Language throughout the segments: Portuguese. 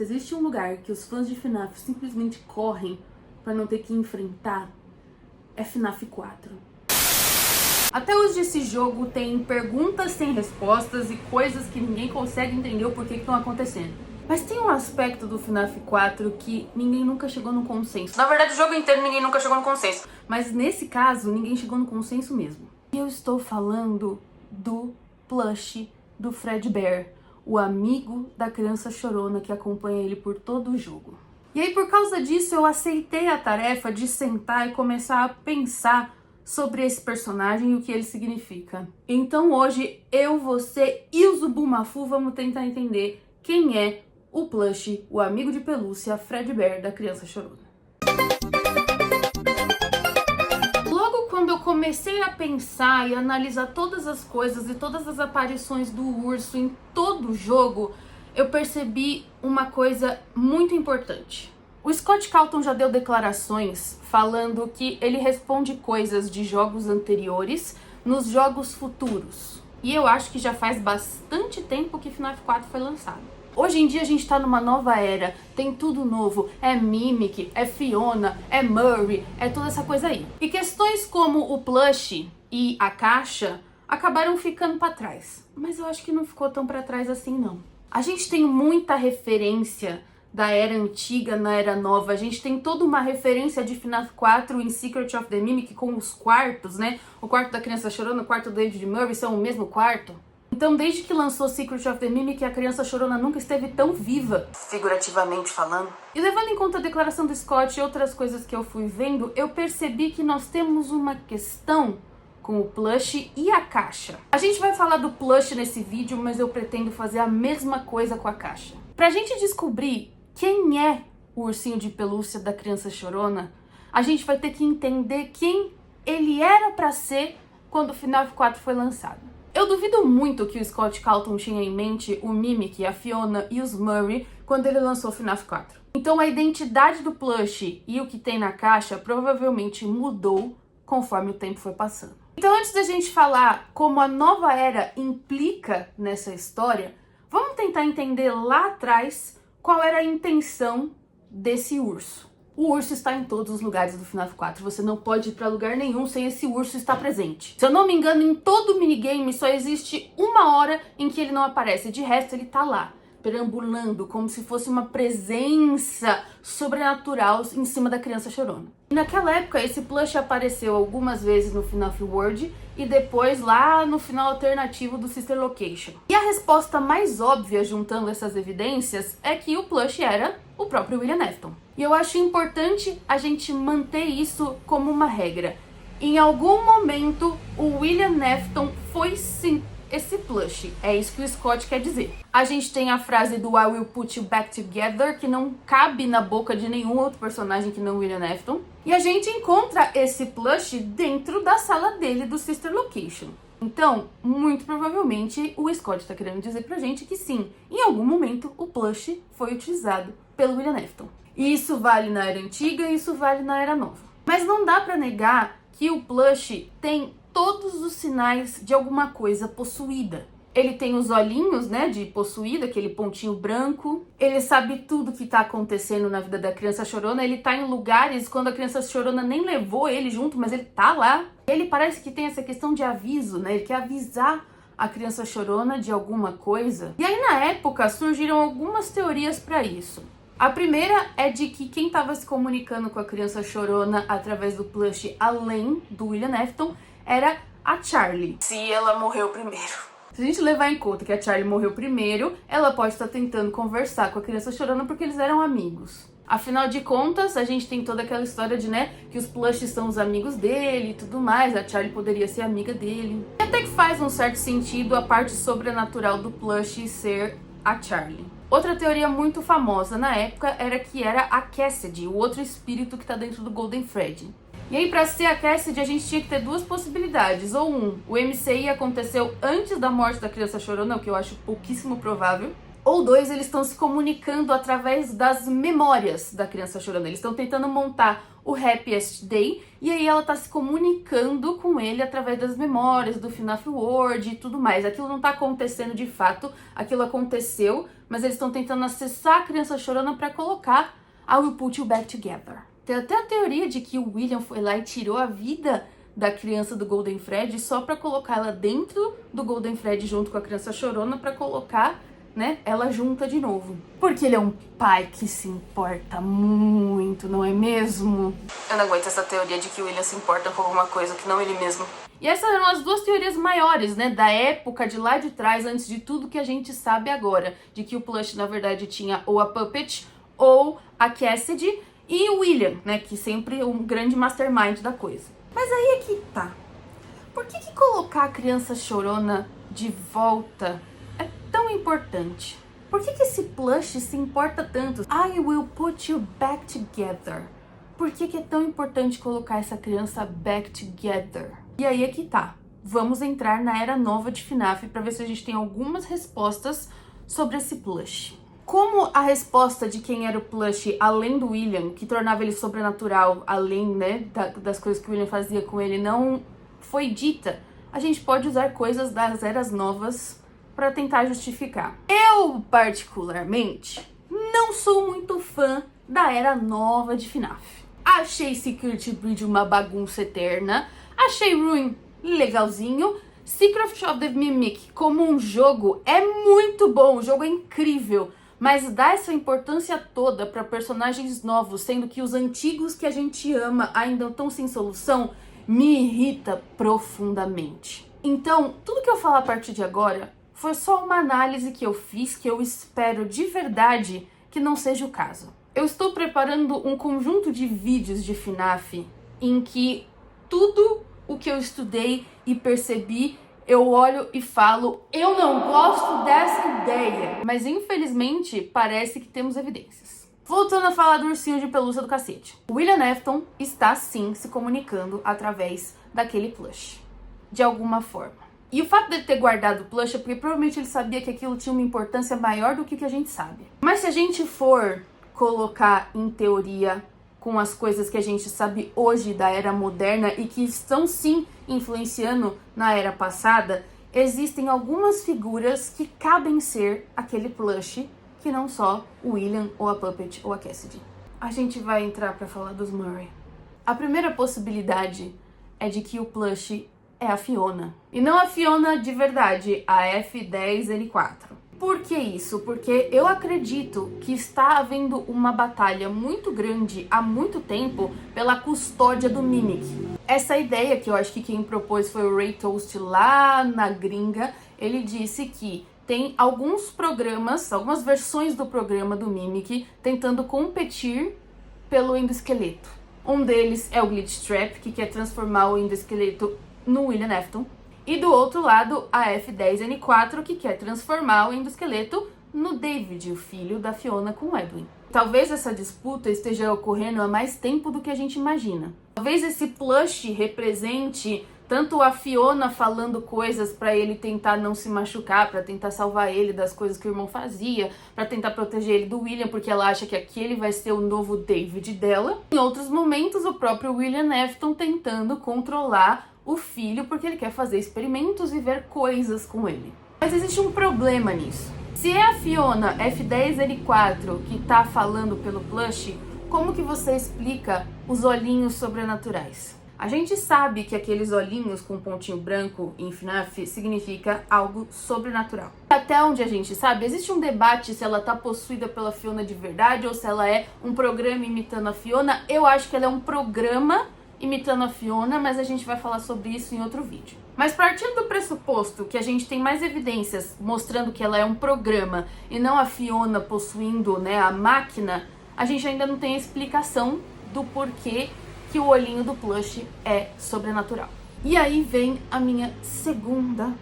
Existe um lugar que os fãs de FNAF simplesmente correm pra não ter que enfrentar, é FNAF 4. Até hoje esse jogo tem perguntas sem respostas e coisas que ninguém consegue entender o porquê que estão acontecendo. Mas tem um aspecto do FNAF 4 que ninguém nunca chegou no consenso. Na verdade, o jogo inteiro ninguém nunca chegou no consenso. Mas nesse caso, ninguém chegou no consenso mesmo. E eu estou falando do plush do Fredbear, o amigo da criança chorona que acompanha ele por todo o jogo. E aí, por causa disso, eu aceitei a tarefa de sentar e começar a pensar sobre esse personagem e o que ele significa. Então hoje, eu, você e o Zubumafu vamos tentar entender quem é o plush, o amigo de pelúcia Fredbear da criança chorona. Logo quando eu comecei a pensar e analisar todas as coisas e todas as aparições do urso em todo o jogo, eu percebi uma coisa muito importante. O Scott Cawthon já deu declarações falando que ele responde coisas de jogos anteriores nos jogos futuros. E eu acho que já faz bastante tempo que FNAF 4 foi lançado. Hoje em dia a gente tá numa nova era, tem tudo novo, é Mimic, é Fiona, é Murray, é toda essa coisa aí. E questões como o plush e a caixa acabaram ficando pra trás. Mas eu acho que não ficou tão pra trás assim não. A gente tem muita referência da era antiga na era nova, a gente tem toda uma referência de FNAF 4 em Secret of the Mimic com os quartos, né? O quarto da criança chorona, o quarto do David Murray são o mesmo quarto. Então, desde que lançou Secret of the Mimic, a criança chorona nunca esteve tão viva, figurativamente falando. E levando em conta a declaração do Scott e outras coisas que eu fui vendo, eu percebi que nós temos uma questão com o plush e a caixa. A gente vai falar do plush nesse vídeo, mas eu pretendo fazer a mesma coisa com a caixa. Pra gente descobrir quem é o ursinho de pelúcia da criança chorona, a gente vai ter que entender quem ele era pra ser quando o FNAF 4 foi lançado. Eu duvido muito que o Scott Cawthon tinha em mente o Mimic, a Fiona e os Murray quando ele lançou o FNAF 4. Então a identidade do plush e o que tem na caixa provavelmente mudou conforme o tempo foi passando. Então, antes da gente falar como a nova era implica nessa história, vamos tentar entender lá atrás qual era a intenção desse urso. O urso está em todos os lugares do FNAF 4, você não pode ir para lugar nenhum sem esse urso estar presente. Se eu não me engano, em todo o minigame só existe uma hora em que ele não aparece, de resto ele tá lá, perambulando, como se fosse uma presença sobrenatural em cima da criança chorona. E naquela época, esse plush apareceu algumas vezes no FNAF World e depois lá no final alternativo do Sister Location. E a resposta mais óbvia, juntando essas evidências, é que o plush era o próprio William Afton. E eu acho importante a gente manter isso como uma regra. Em algum momento, o William Afton foi sim esse plush. É isso que o Scott quer dizer. A gente tem a frase do I will put you back together, que não cabe na boca de nenhum outro personagem que não William Afton. E a gente encontra esse plush dentro da sala dele do Sister Location. Então, muito provavelmente, o Scott está querendo dizer pra gente que sim, em algum momento o plush foi utilizado pelo William Afton. E isso vale na era antiga e isso vale na era nova. Mas não dá pra negar que o plush tem todos os sinais de alguma coisa possuída. Ele tem os olhinhos, né, de possuída, aquele pontinho branco. Ele sabe tudo que tá acontecendo na vida da criança chorona. Ele tá em lugares quando a criança chorona nem levou ele junto, mas ele tá lá. Ele parece que tem essa questão de aviso, né? Ele quer avisar a criança chorona de alguma coisa. E aí, na época, surgiram algumas teorias para isso. A primeira é de que quem estava se comunicando com a criança chorona através do plush, além do William Afton, era a Charlie. Se ela morreu primeiro. Se a gente levar em conta que a Charlie morreu primeiro, ela pode estar tentando conversar com a criança chorona porque eles eram amigos. Afinal de contas, a gente tem toda aquela história de, né, que os plushes são os amigos dele e tudo mais, a Charlie poderia ser amiga dele. E até que faz um certo sentido a parte sobrenatural do plush ser a Charlie. Outra teoria muito famosa na época era que era a Cassidy, o outro espírito que tá dentro do Golden Freddy. E aí, pra ser a Cassidy, a gente tinha que ter duas possibilidades. Ou o MCI aconteceu antes da morte da criança chorona, o que eu acho pouquíssimo provável. Ou dois, eles estão se comunicando através das memórias da criança chorona. Eles estão tentando montar o Happiest Day, e aí ela tá se comunicando com ele através das memórias do FNAF World e tudo mais. Aquilo não tá acontecendo de fato, aquilo aconteceu, mas eles estão tentando acessar a criança chorona para colocar I Will Put You Back Together. Tem até a teoria de que o William foi lá e tirou a vida da criança do Golden Fred só para colocar ela dentro do Golden Fred junto com a criança chorona para colocar, né, ela junta de novo. Porque ele é um pai que se importa muito, não é mesmo? Eu não aguento essa teoria de que o William se importa com alguma coisa que não ele mesmo. E essas eram as duas teorias maiores, né, da época de lá de trás, antes de tudo que a gente sabe agora. De que o Plush, na verdade, tinha ou a Puppet ou a Cassidy e o William, né, que sempre é um grande mastermind da coisa. Mas aí é que tá. Por que colocar a criança chorona de volta é tão importante? Por que esse plush se importa tanto? I will put you back together. Por que é tão importante colocar essa criança back together? E aí é que tá. Vamos entrar na era nova de FNAF para ver se a gente tem algumas respostas sobre esse plush. Como a resposta de quem era o plush, além do William, que tornava ele sobrenatural, além, né, das coisas que o William fazia com ele, não foi dita, a gente pode usar coisas das eras novas para tentar justificar. Eu, particularmente, não sou muito fã da era nova de FNAF. Achei Secret Breed uma bagunça eterna, achei Ruin legalzinho, Secret of the Mimic como um jogo é muito bom, o jogo é incrível, mas dar essa importância toda para personagens novos, sendo que os antigos que a gente ama ainda estão sem solução, me irrita profundamente. Então, tudo que eu falar a partir de agora foi só uma análise que eu fiz, que eu espero de verdade que não seja o caso. Eu estou preparando um conjunto de vídeos de FNAF em que tudo o que eu estudei e percebi eu olho e falo, eu não gosto dessa ideia. Mas infelizmente parece que temos evidências. Voltando a falar do ursinho de pelúcia do cacete. O William Afton está sim se comunicando através daquele plush. De alguma forma. E o fato dele ter guardado o plush é porque provavelmente ele sabia que aquilo tinha uma importância maior do que a gente sabe. Mas se a gente for colocar em teoria com as coisas que a gente sabe hoje da era moderna e que estão sim influenciando na era passada, existem algumas figuras que cabem ser aquele plush, que não só o William ou a Puppet ou a Cassidy. A gente vai entrar para falar dos Murray. A primeira possibilidade é de que o plush é a Fiona. E não a Fiona de verdade, a F10N4. Por que isso? Porque eu acredito que está havendo uma batalha muito grande há muito tempo pela custódia do Mimic. Essa ideia que eu acho que quem propôs foi o Ray Toast lá na gringa, ele disse que tem alguns programas, algumas versões do programa do Mimic tentando competir pelo endoesqueleto. Um deles é o Glitch Trap, que quer transformar o endoesqueleto no William Afton. E do outro lado, a F10N4, que quer transformar o endoesqueleto no David, o filho da Fiona com o Edwin. Talvez essa disputa esteja ocorrendo há mais tempo do que a gente imagina. Talvez esse plush represente tanto a Fiona falando coisas pra ele tentar não se machucar, pra tentar salvar ele das coisas que o irmão fazia, pra tentar proteger ele do William, porque ela acha que aquele vai ser o novo David dela. Em outros momentos, o próprio William Afton tentando controlar o filho porque ele quer fazer experimentos e ver coisas com ele. Mas existe um problema nisso. Se é a Fiona F10N4 que tá falando pelo plush, como que você explica os olhinhos sobrenaturais? A gente sabe que aqueles olhinhos com pontinho branco em FNAF significa algo sobrenatural. Até onde a gente sabe, existe um debate se ela tá possuída pela Fiona de verdade ou se ela é um programa imitando a Fiona. Eu acho que ela é um programa imitando a Fiona, mas a gente vai falar sobre isso em outro vídeo. Mas partindo do pressuposto que a gente tem mais evidências mostrando que ela é um programa e não a Fiona possuindo, né, a máquina, a gente ainda não tem a explicação do porquê que o olhinho do plush é sobrenatural. E aí vem a minha segunda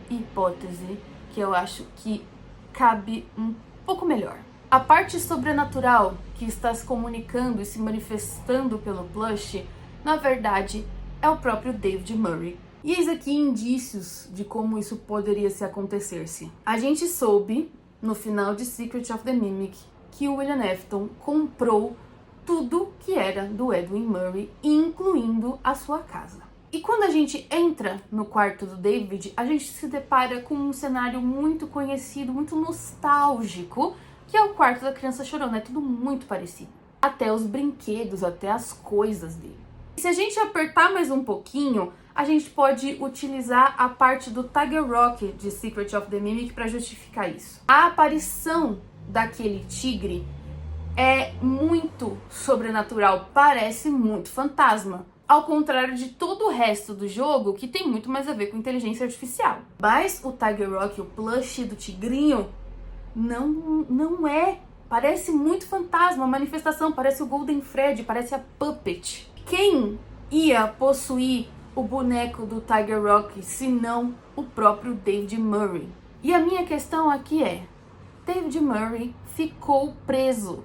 hipótese, que eu acho que cabe um pouco melhor. A parte sobrenatural que está se comunicando e se manifestando pelo plush, na verdade, é o próprio David Murray. E eis aqui indícios de como isso poderia se acontecer-se. A gente soube, no final de Secret of the Mimic, que o William Afton comprou tudo que era do Edwin Murray, incluindo a sua casa. E quando a gente entra no quarto do David, a gente se depara com um cenário muito conhecido, muito nostálgico, que é o quarto da criança chorona. É tudo muito parecido. Até os brinquedos, até as coisas dele. E se a gente apertar mais um pouquinho, a gente pode utilizar a parte do Tiger Rock de Secret of the Mimic para justificar isso. A aparição daquele tigre é muito sobrenatural, parece muito fantasma. Ao contrário de todo o resto do jogo, que tem muito mais a ver com inteligência artificial. Mas o Tiger Rock, o plush do tigrinho, não é. Parece muito fantasma, a manifestação, parece o Golden Freddy, parece a Puppet. Quem ia possuir o boneco do Tiger Rock, se não o próprio David Murray? E a minha questão aqui é, David Murray ficou preso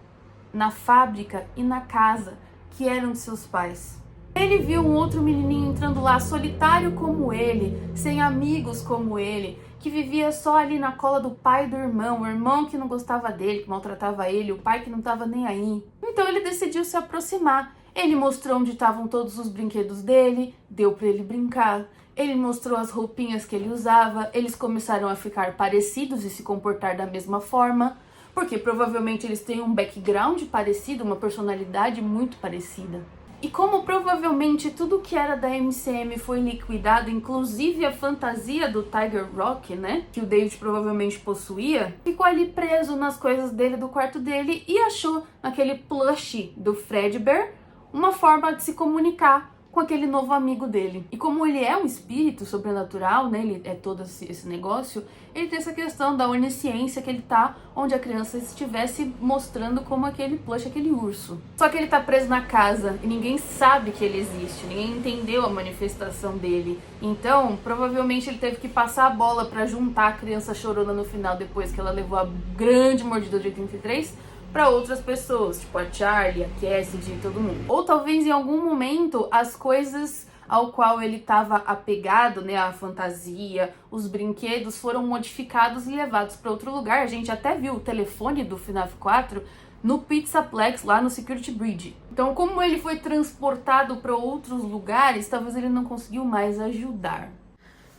na fábrica e na casa que eram de seus pais. Ele viu um outro menininho entrando lá, solitário como ele, sem amigos como ele, que vivia só ali na cola do pai e do irmão, o irmão que não gostava dele, que maltratava ele, o pai que não estava nem aí. Então ele decidiu se aproximar. Ele mostrou onde estavam todos os brinquedos dele, deu para ele brincar. Ele mostrou as roupinhas que ele usava, eles começaram a ficar parecidos e se comportar da mesma forma, porque provavelmente eles têm um background parecido, uma personalidade muito parecida. E como provavelmente tudo que era da MCM foi liquidado, inclusive a fantasia do Tiger Rock, né, que o David provavelmente possuía, ficou ali preso nas coisas dele, do quarto dele, e achou naquele plush do Fredbear uma forma de se comunicar com aquele novo amigo dele. E como ele é um espírito sobrenatural, né, ele é todo esse negócio, ele tem essa questão da onisciência, que ele tá onde a criança estivesse mostrando como aquele plush, aquele urso. Só que ele tá preso na casa e ninguém sabe que ele existe, ninguém entendeu a manifestação dele. Então, provavelmente ele teve que passar a bola pra juntar a criança chorona no final, depois que ela levou a grande mordida de 83, para outras pessoas, tipo a Charlie, a Cassidy e todo mundo. Ou talvez em algum momento as coisas ao qual ele estava apegado, né, a fantasia, os brinquedos foram modificados e levados para outro lugar. A gente até viu o telefone do FNAF 4 no Pizzaplex, lá no Security Bridge. Então, como ele foi transportado para outros lugares, talvez ele não conseguiu mais ajudar.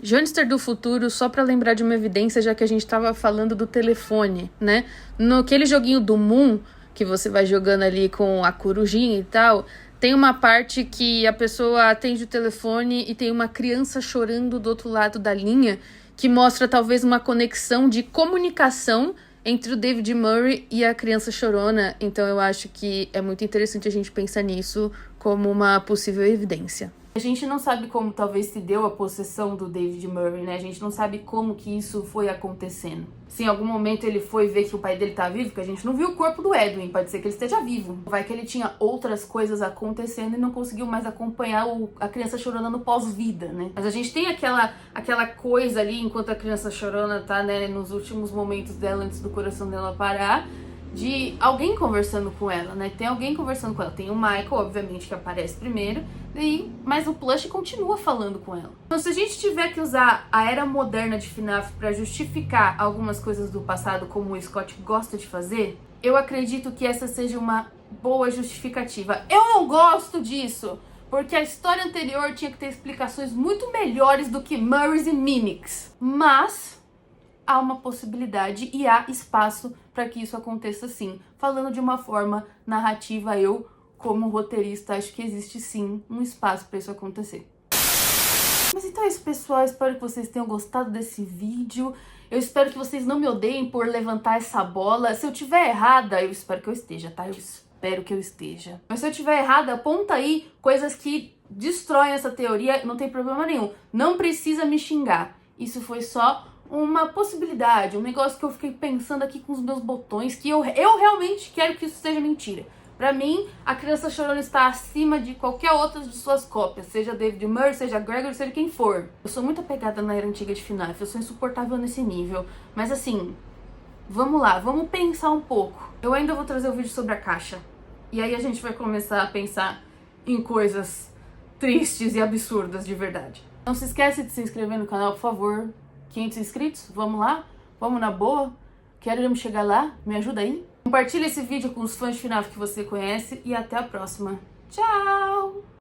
Janister do futuro, só pra lembrar de uma evidência, já que a gente tava falando do telefone, né? Naquele joguinho do Moon, que você vai jogando ali com a corujinha e tal, tem uma parte que a pessoa atende o telefone e tem uma criança chorando do outro lado da linha, que mostra talvez uma conexão de comunicação entre o David Murray e a criança chorona. Então eu acho que é muito interessante a gente pensar nisso como uma possível evidência. A gente não sabe como talvez se deu a possessão do David Murray, né? A gente não sabe como que isso foi acontecendo. Se em algum momento ele foi ver que o pai dele tá vivo, porque a gente não viu o corpo do Edwin, pode ser que ele esteja vivo. Vai que ele tinha outras coisas acontecendo e não conseguiu mais acompanhar a criança chorona no pós-vida, né? Mas a gente tem aquela coisa ali, enquanto a criança chorona tá, né, nos últimos momentos dela, antes do coração dela parar, de alguém conversando com ela, né? Tem alguém conversando com ela. Tem o Michael, obviamente, que aparece primeiro, mas o Plush continua falando com ela. Então, se a gente tiver que usar a era moderna de FNAF para justificar algumas coisas do passado, como o Scott gosta de fazer, eu acredito que essa seja uma boa justificativa. Eu não gosto disso, porque a história anterior tinha que ter explicações muito melhores do que Murrays e Mimics. Mas há uma possibilidade e há espaço para que isso aconteça sim. Falando de uma forma narrativa, eu, como roteirista, acho que existe sim um espaço para isso acontecer. Mas então é isso, pessoal. Espero que vocês tenham gostado desse vídeo. Eu espero que vocês não me odeiem por levantar essa bola. Se eu tiver errada, eu espero que eu esteja, tá? Eu espero que eu esteja. Mas se eu tiver errada, aponta aí coisas que destroem essa teoria. Não tem problema nenhum. Não precisa me xingar. Isso foi só uma possibilidade, um negócio que eu fiquei pensando aqui com os meus botões, que eu realmente quero que isso seja mentira. Pra mim, a criança chorona está acima de qualquer outra de suas cópias, seja David Murray, seja Gregory, seja quem for. Eu sou muito apegada na era antiga de FNAF, eu sou insuportável nesse nível. Mas assim, vamos lá, vamos pensar um pouco. Eu ainda vou trazer o vídeo sobre a caixa. E aí a gente vai começar a pensar em coisas tristes e absurdas de verdade. Não se esquece de se inscrever no canal, por favor. 500 inscritos, vamos lá? Vamos na boa? Queremos chegar lá? Me ajuda aí? Compartilha esse vídeo com os fãs de FNAF que você conhece e até a próxima. Tchau!